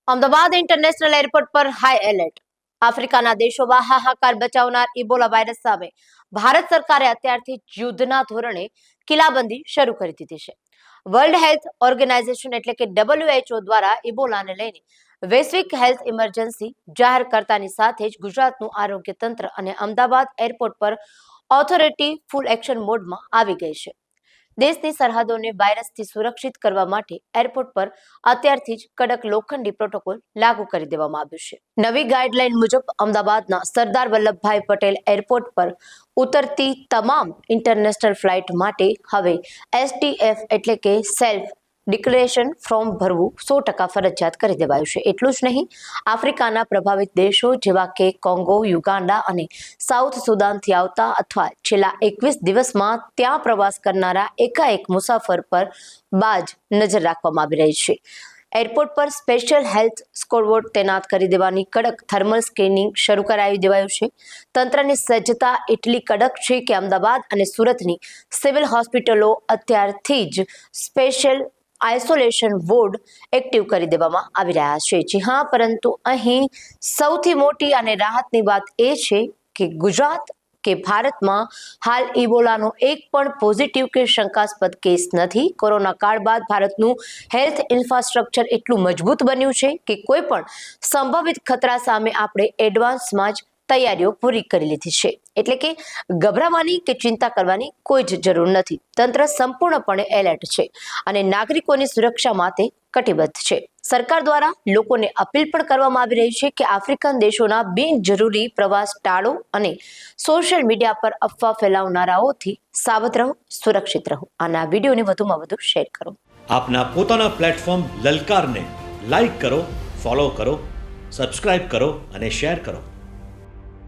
Ahmedabad international airport પર high alert. આફ્રિકાના દેશોમાં હાહાકાર બચાવનાર ઇબોલા વાયરસ સામે ભારત સરકારે અત્યારથી યુદ્ધના ધોરણે કિલ્લાબંધી શરૂ કરી દીધી છે. વર્લ્ડ હેલ્થ ઓર્ગેનાઇઝેશન એટલે કે WHO દ્વારા ઇબોલાને લઈને વૈશ્વિક હેલ્થ ઇમરજન્સી જાહેર કરતાની સાથે જ ગુજરાતનું આરોગ્ય તંત્ર અને અમદાવાદ એરપોર્ટ પર ઓથોરિટી ફૂલ એક્શન મોડમાં આવી ગઈ છે. દેશની સરહદોને વાયરસથી સુરક્ષિત કરવા માટે એરપોર્ટ પર અત્યારથી જ કડક લોખંડી પ્રોટોકોલ લાગુ કરી દેવામાં આવ્યું છે. નવી ગાઈડલાઈન મુજબ અમદાવાદના સરદાર વલ્લભભાઈ પટેલ એરપોર્ટ પર ઉતરતી તમામ ઇન્ટરનેશનલ ફ્લાઇટ માટે હવે STF એટલે કે સેલ્ફ ડિક્લેરેશન ફોર્મ ભરવું 100% ફરજિયાત કરી દેવાયું છે. એટલું જ નહીં, આફ્રિકાના પ્રભાવિત દેશો જેવા કે કોંગો, યુગાન્ડા અને સાઉથ સુદાનથી આવતા અથવા છેલ્લા 21 દિવસમાં ત્યાં પ્રવાસ કરનારા એકાએક મુસાફર પર બાજ નજર રાખવામાં આવી રહી છે. એરપોર્ટ પર સ્પેશિયલ હેલ્થ સ્કોડવોર્ડ તૈનાત કરી દેવાની કડક થર્મલ સ્કેનિંગ શરૂ કરાવી દેવાયું છે. તંત્રની સજ્જતા એટલી કડક છે કે અમદાવાદ અને સુરતની સિવિલ હોસ્પિટલો અત્યારથી જ સ્પેશિયલ આઇસોલેશન વોર્ડ એક્ટિવ કરી દેવામાં આવી રહ્યા છે. જી હા, પરંતુ અહીં સૌથી મોટી અને રાહતની વાત એ છે કે ગુજરાત કે ભારતમાં હાલ ઇબોલાનો એક પણ પોઝિટિવ કે શંકાસ્પદ કેસ નથી. કોરોના કાળ બાદ ભારતનું હેલ્થ ઇન્ફ્રાસ્ટ્રક્ચર એટલું મજબૂત બન્યું છે કે કોઈ પણ સંભવિત ખતરા સામે આપણે એડવાન્સમાં જ તૈયારીઓ પૂરી કરી લીધી છે. એટલે કે ગભરાવાની કે ચિંતા કરવાની કોઈ જ જરૂર નથી. તંત્ર સંપૂર્ણપણે એલર્ટ છે અને નાગરિકોની સુરક્ષા માટે કટિબદ્ધ છે. સરકાર દ્વારા લોકોને અપીલ પણ કરવામાં આવી રહી છે કે આફ્રિકન દેશોના બિનજરૂરી પ્રવાસ ટાળો અને સોશિયલ મીડિયા પર અફવા ફેલાવનારાઓથી સાવધ રહો, સુરક્ષિત રહો. અને આ વિડીયોને વધુમાં વધુ શેર કરો. આપના પોતાના પ્લેટફોર્મ લલકારને લાઈક કરો, ફોલો કરો, સબસ્ક્રાઇબ કરો અને શેર કરો.